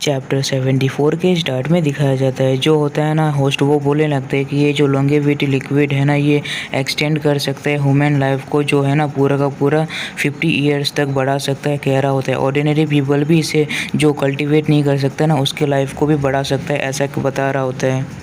Chapter 74 के start में दिखाया जाता है जो होता है ना होस्ट वो बोलने लगते हैं कि ये जो लॉन्गेविटी लिक्विड है ना ये एक्सटेंड कर सकता है ह्यूमन लाइफ को जो है ना पूरा का पूरा 50 ईयर्स तक बढ़ा सकता है कह रहा होता है। ऑर्डिनरी पीपल भी इसे जो कल्टीवेट नहीं कर सकता ना उसके लाइफ को भी बढ़ा सकता है ऐसा बता रहा होता है।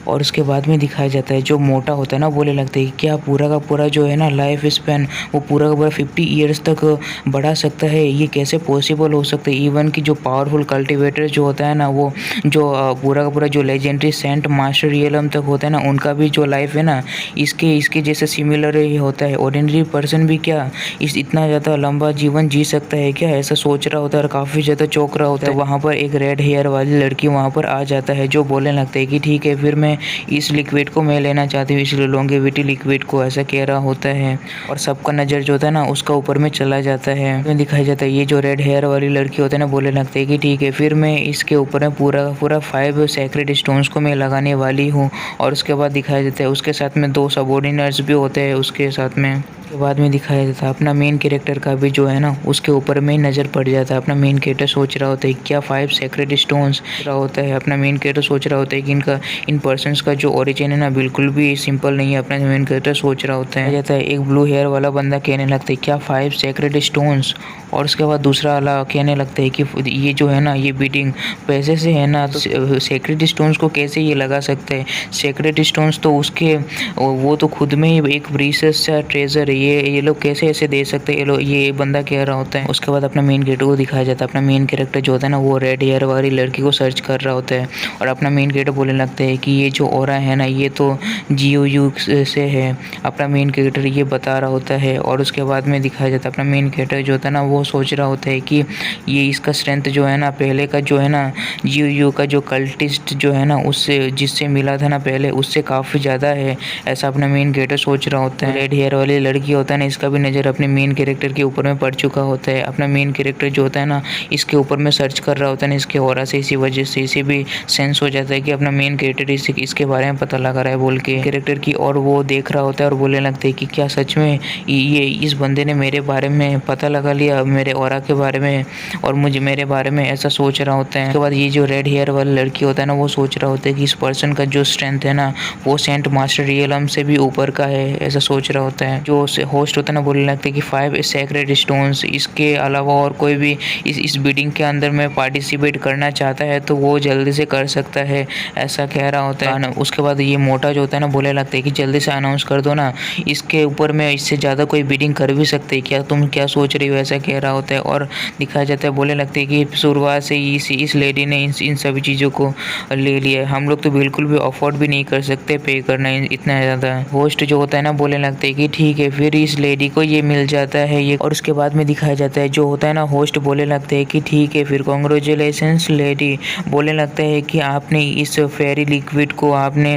और उसके बाद में दिखाया जाता है जो मोटा होता है ना बोले लगता है कि क्या पूरा का पूरा जो है ना लाइफ स्पैन वो पूरा का पूरा 50 ईयर्स तक बढ़ा सकता है, ये कैसे पॉसिबल हो सकता है। इवन कि जो पावरफुल कल्टीवेटर जो होता है ना वो जो पूरा का पूरा जो लेजेंडरी सेंट मास्टर रियलम तक होता है ना उनका भी जो लाइफ है ना इसके इसके जैसे सिमिलर ही होता है। ऑर्डिनरी पर्सन भी क्या इस इतना ज़्यादा लंबा जीवन जी सकता है क्या, ऐसा सोच रहा होता है और काफ़ी ज़्यादा चौंक रहा होता है। वहाँ पर एक रेड हेयर वाली लड़की वहाँ पर आ जाता है जो बोलने लगता है कि ठीक है फिर मैं इस लिक्विड को मैं लेना चाहती हूँ, इसलिए लॉन्गेविटी लिक्विड को ऐसा कह रहा होता है। और सबका नज़र जो होता है ना उसका ऊपर में चला जाता है। में दिखाया जाता है ये जो रेड हेयर वाली लड़की होता है ना बोलने लगता है कि ठीक है फिर मैं इसके ऊपर में पूरा पूरा 5 सैक्रेड स्टोन्स को मैं लगाने वाली हूँ। और उसके बाद दिखाया जाता है उसके साथ में 2 सबऑर्डिनेट्स भी होते हैं उसके साथ में। के बाद में दिखाया जाता है अपना मेन कैरेक्टर का भी जो है ना उसके ऊपर में नज़र पड़ जाता है। अपना मेन कैरेक्टर सोच रहा होता है क्या 5 सैक्रेड स्टोन्स रहा होता है। अपना मेन कैरेक्टर सोच रहा होता है कि इनका इन पर्सन्स का जो ओरिजिन है ना बिल्कुल भी सिंपल नहीं है। अपना मेन कैरेक्टर सोच रहा होता है जाता है एक ब्लू हेयर वाला बंदा कहने लगता है क्या 5 सैक्रेड स्टोन्स। और उसके बाद दूसरा वाला कहने लगता है कि ये जो है ना ये बीडिंग पैसे से है ना तो सैक्रेड स्टोन्स को कैसे ये लगा सकते हैं। सैक्रेड स्टोन्स तो उसके वो तो खुद में ही एक प्रीशियस सा ट्रेजर है, ये लोग कैसे ऐसे दे सकते हैं ये बंदा कह रहा होता है। उसके बाद अपना मेन कैरेक्टर को दिखाया जाता है। अपना मेन कैरेक्टर जो होता है ना वो रेड हेयर वाली लड़की को सर्च कर रहा होता है। और अपना मेन कैरेक्टर बोलने लगता है कि ये जो ऑरा है ना ये तो GOU से है। अपना मेन कैरेक्टर ये बता रहा होता है। और उसके बाद में दिखाया जाता है अपना मेन कैरेक्टर जो होता है ना वो सोच रहा होता है कि ये इसका स्ट्रेंथ जो है ना पहले का जो है ना GOU का जो कल्टिस्ट जो है ना उससे जिससे मिला था ना पहले उससे काफ़ी ज़्यादा है, ऐसा अपना मेन कैरेक्टर सोच रहा होता है। रेड हेयर वाली लड़की होता है ना इसका भी नज़र अपने मेन कैरेक्टर के ऊपर में पड़ चुका होता है। अपना मेन कैरेक्टर जो होता है ना इसके ऊपर में सर्च कर रहा होता है ना इसके ऑरा से, इसी वजह से इसे भी सेंस हो जाता है कि अपना मेन कैरेक्टर इसके बारे में पता लगा रहा है बोल के कैरेक्टर की। और वो देख रहा होता है और बोलने लगता है कि क्या सच में ये इस बंदे ने मेरे बारे में पता लगा लिया, मेरे ऑरा के बारे में और मुझे मेरे बारे में ऐसा सोच रहा होता है। उसके बाद ये जो रेड हेयर वाली लड़की होता है ना वो सोच रहा होता है कि इस पर्सन का जो स्ट्रेंथ है ना वो सेंट मास्टर रियलम से भी ऊपर का है, ऐसा सोच रहा होता है। जो होस्ट होता है ना बोलने लगता है कि 5 सैक्रेड स्टोन्स इसके अलावा और कोई भी इस बिडिंग के अंदर में पार्टिसिपेट करना चाहता है तो वो जल्दी से कर सकता है, ऐसा कह रहा होता है ना। उसके बाद ये मोटा जो होता है ना बोलने लगता है कि जल्दी से अनाउंस कर दो ना, इसके ऊपर में इससे ज़्यादा कोई बिडिंग कर भी सकते हैं क्या, तुम क्या सोच रही हो, ऐसा कह रहा होता है। और दिखाया जाता है बोलने लगते हैं कि शुरुआत से ही इस लेडी ने इन सभी चीज़ों को ले लिया है, हम लोग तो बिल्कुल भी अफोर्ड भी नहीं कर सकते पे करना इतना ज़्यादा। होस्ट जो होता है ना बोलने लगता है कि ठीक है फिर इस लेडी को ये मिल जाता है ये। और उसके बाद में दिखाया जाता है जो होता है ना होस्ट बोलने लगता है कि ठीक है फिर कॉन्ग्रेचुलेशंस लेडी, बोलने लगता है कि आपने इस फेरी लिक्विड को आपने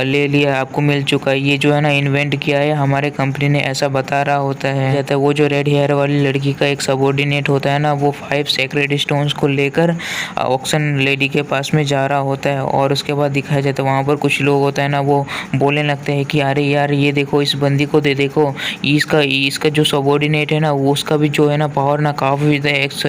ले लिया, आपको मिल चुका है, ये जो है ना इन्वेंट किया है हमारे कंपनी ने, ऐसा बता रहा होता है। जाता है वो जो रेड हेयर वाली लड़की का एक सबऑर्डिनेट होता है ना वो 5 सैक्रेड स्टोन्स को लेकर ऑक्शन लेडी के पास में जा रहा होता है। और उसके बाद दिखाया जाता है वहाँ पर कुछ लोग होता है ना वो बोलने लगते हैं कि अरे यार ये देखो इस बंदी को देखो, इसका जो सबऑर्डिनेट है ना वो उसका भी जो है ना पावर ना काफ़ी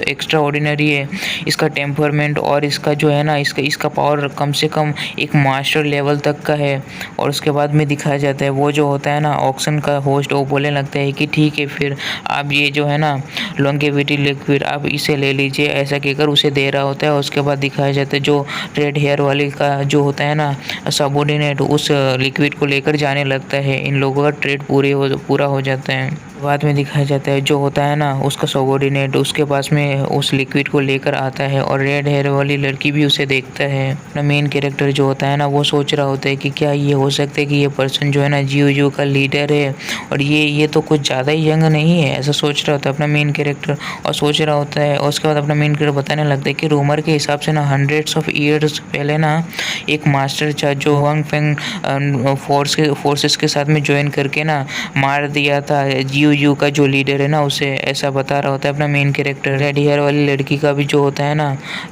एक्स्ट्रा ऑर्डिनरी है, इसका टेम्परमेंट और इसका जो है ना इसका पावर कम से कम एक मास्टर लेवल तक का है। और उसके बाद में दिखाया जाता है वो जो होता है ना ऑक्शन का होस्ट वो बोलने लगता है कि ठीक है फिर आप ये जो है ना लॉन्गेविटी लिक्विड आप इसे ले लीजिए, ऐसा कहकर उसे दे रहा होता है। उसके बाद दिखाया जाता है जो रेड हेयर वाली का जो होता है ना सबऑर्डिनेट उस लिक्विड को लेकर जाने लगता है, इन लोगों का ट्रेड पूरा हो जाता है। बाद में दिखाया जाता है जो होता है ना उसका सबऑर्डिनेट उसके पास में उस लिक्विड को लेकर आता है और रेड हेयर वाली लड़की भी उसे देखता है। अपना मेन कैरेक्टर जो होता है ना वो सोच रहा होता है कि क्या ये हो सकता है कि ये पर्सन जो है ना GOU का लीडर है और ये तो कुछ ज़्यादा ही यंग नहीं है, ऐसा सोच रहा होता है अपना मेन कैरेक्टर और सोच रहा होता है। और उसके बाद अपना मेन कैरेक्टर बताने लगता है कि रूमर के हिसाब से ना हंड्रेड्स ऑफ ईयर्स पहले ना एक मास्टर था जो वांग फेंग फोर्सेस के साथ में ज्वाइन करके ना मार दिया था GOU का जो लीडर है ना उसे, ऐसा बता रहा होता है अपना मेन कैरेक्टर। रेड हेयर वाली लड़की का भी जो होता है ना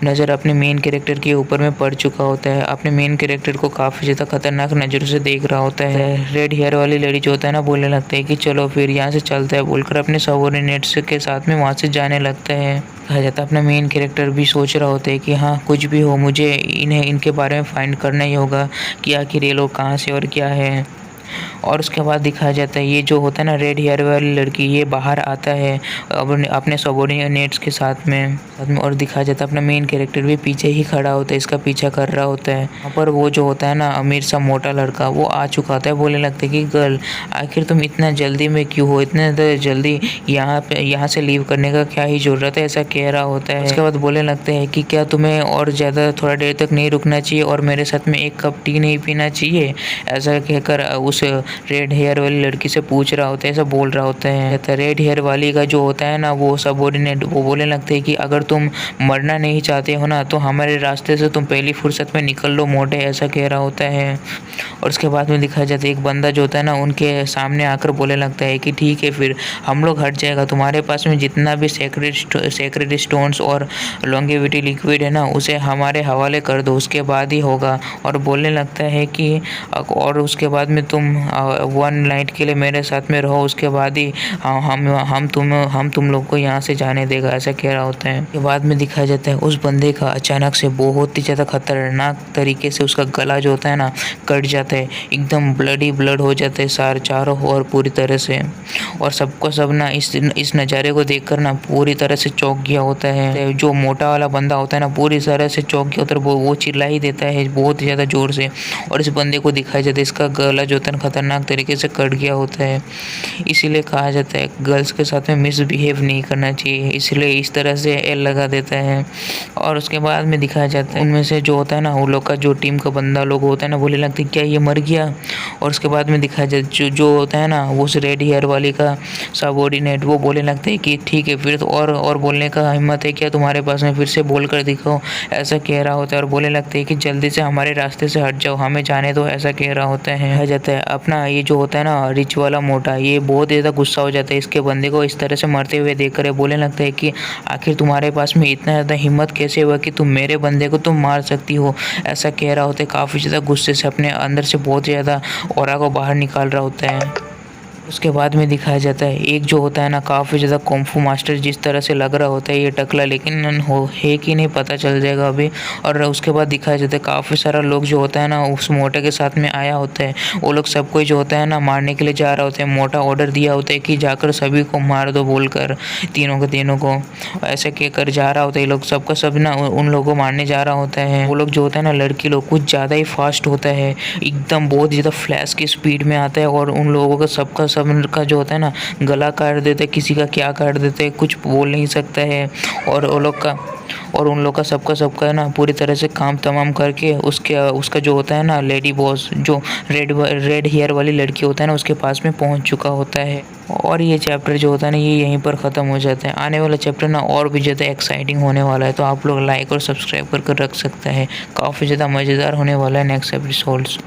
नज़र अपने मेन कैरेक्टर के ऊपर में पड़ चुका होता है। अपने मेन कैरेक्टर को काफ़ी ज़्यादा खतरनाक नज़रों से देख रहा होता है। रेड हेयर वाली लेडी जो होता है ना बोलने लगता है कि चलो फिर यहाँ से चलता है बोलकर अपने सबऑर्डिनेट्स के साथ में वहाँ से जाने लगता है। कहा जाता है अपना मेन कैरेक्टर भी सोच रहा होता है कि हाँ कुछ भी हो मुझे इन्हें इनके बारे में फाइंड करना ही होगा कि आखिर ये लोग कहाँ से और क्या है। और उसके बाद दिखाया जाता है ये जो होता है ना रेड हेयर वाली लड़की ये बाहर आता है अपने सबऑर्डिनेट्स के साथ में और दिखाया जाता है अपना मेन कैरेक्टर भी पीछे ही खड़ा होता है, इसका पीछा कर रहा होता है। वहाँ पर वो जो होता है ना अमीर सा मोटा लड़का वो आ चुका होता है। बोलने लगता है कि गर्ल आखिर तुम इतना जल्दी में क्यों हो, इतने जल्दी यहाँ से लीव करने का क्या ही ज़रूरत है, ऐसा कह रहा होता है। उसके बाद बोलने लगते हैं कि क्या तुम्हें और ज़्यादा थोड़ा देर तक नहीं रुकना चाहिए और मेरे साथ में एक कप टी नहीं पीना चाहिए, ऐसा कहकर उस रेड हेयर वाली लड़की से पूछ रहा होता है, ऐसा बोल रहा होता है। रेड हेयर वाली का जो होता है ना वो सबऑर्डिनेट वो बोलने लगते हैं कि अगर तुम मरना नहीं चाहते हो ना तो हमारे रास्ते से तुम पहली फुर्सत में निकल लो मोटे, ऐसा कह रहा होता है। और उसके बाद में दिखाया जाता है एक बंदा जो होता है ना उनके सामने आकर बोलने लगता है कि ठीक है फिर हम लोग हट जाएगा, तुम्हारे पास में जितना भी सेक्रेड स्टोन्स और लॉन्गेविटी लिक्विड है ना उसे हमारे हवाले कर दो, उसके बाद ही होगा। और बोलने लगता है कि और उसके बाद में तुम 1 नाइट के लिए मेरे साथ में रहो, उसके बाद ही हम तुम लोग को यहाँ से जाने देगा, ऐसा कह रहा होता है। के बाद में दिखाया जाता है उस बंदे का अचानक से बहुत ही ज़्यादा खतरनाक तरीके से उसका गला जो होता है ना कट जाता है, एकदम ब्लड हो जाता है चारों ओर पूरी तरह से। और सबको सब ना इस नज़ारे को देखकर ना पूरी तरह से चौंक गया होता है। जो मोटा वाला बंदा होता है ना पूरी तरह से चौंक गया होता है, वो चिल्ला ही देता है बहुत ही ज़्यादा ज़ोर से। और इस बंदे को दिखाया जाता है इसका गला जो होता है खतरनाक तरीके से कट गया होता है। इसीलिए कहा जाता है गर्ल्स के साथ में मिसबिहेव नहीं करना चाहिए, इसलिए इस तरह से एल लगा देता है। और उसके बाद में दिखाया जाता है उनमें से जो होता है ना वो लोग का जो टीम का बंदा लोग होता है ना बोलने लगते हैं क्या ये मर गया। और उसके बाद में दिखाया जाता है जो होता है ना वो उस रेड हेयर वाली का सबऑर्डिनेट वो बोलने लगते हैं कि ठीक है फिर तो और बोलने का हिम्मत है क्या तुम्हारे पास में, फिर से बोल कर दिखाओ, ऐसा कह रहा होता है। और बोलने लगते हैं कि जल्दी से हमारे रास्ते से हट जाओ, हमें जाने दो, ऐसा कह रहा होता है। कहा जाता है अपना ये जो होता है ना रिच वाला मोटा ये बहुत ज़्यादा गुस्सा हो जाता है इसके बंदे को इस तरह से मरते हुए देखकर। बोलने लगता है कि आखिर तुम्हारे पास में इतना ज़्यादा हिम्मत कैसे हुआ कि तुम मेरे बंदे को तुम मार सकती हो, ऐसा कह रहा होता है। काफ़ी ज़्यादा गुस्से से अपने अंदर से बहुत ज़्यादा ऑरा को बाहर निकाल रहा होता है। उसके बाद में दिखाया जाता है एक जो होता है ना काफ़ी ज़्यादा कुंफू मास्टर जिस तरह से लग रहा होता है ये टकला, लेकिन है कि नहीं पता चल जाएगा अभी। और उसके बाद दिखाया जाता है काफ़ी सारा लोग जो होता है ना उस मोटे के साथ में आया होता है, वो लोग सब कोई जो होता है ना मारने के लिए जा रहा होता है। मोटा ऑर्डर दिया होता है कि जाकर सभी को मार दो बोलकर, तीनों को ऐसे कहकर जा रहा होता है। ये लोग सबका सब ना उन लोगों को मारने जा रहा होता है। वो लोग जो होता है ना लड़की लोग कुछ ज़्यादा ही फास्ट होता है, एकदम बहुत ज़्यादा फ्लैश की स्पीड में आता है और उन लोगों का सबका सब का जो होता है ना गला काट देते, किसी का क्या काट देते, कुछ बोल नहीं सकता है। और उन लोग का सबका है ना पूरी तरह से काम तमाम करके उसका जो होता है ना लेडी बॉस जो रेड हेयर वाली लड़की होता है ना उसके पास में पहुंच चुका होता है। और ये चैप्टर जो होता है ना ये यहीं पर ख़त्म हो जाता है। आने वाला चैप्टर ना और भी ज़्यादा एक्साइटिंग होने वाला है, तो आप लोग लाइक और सब्सक्राइब कर रख सकते हैं। काफ़ी ज़्यादा मज़ेदार होने वाला है नेक्स्ट एपिसोड्स।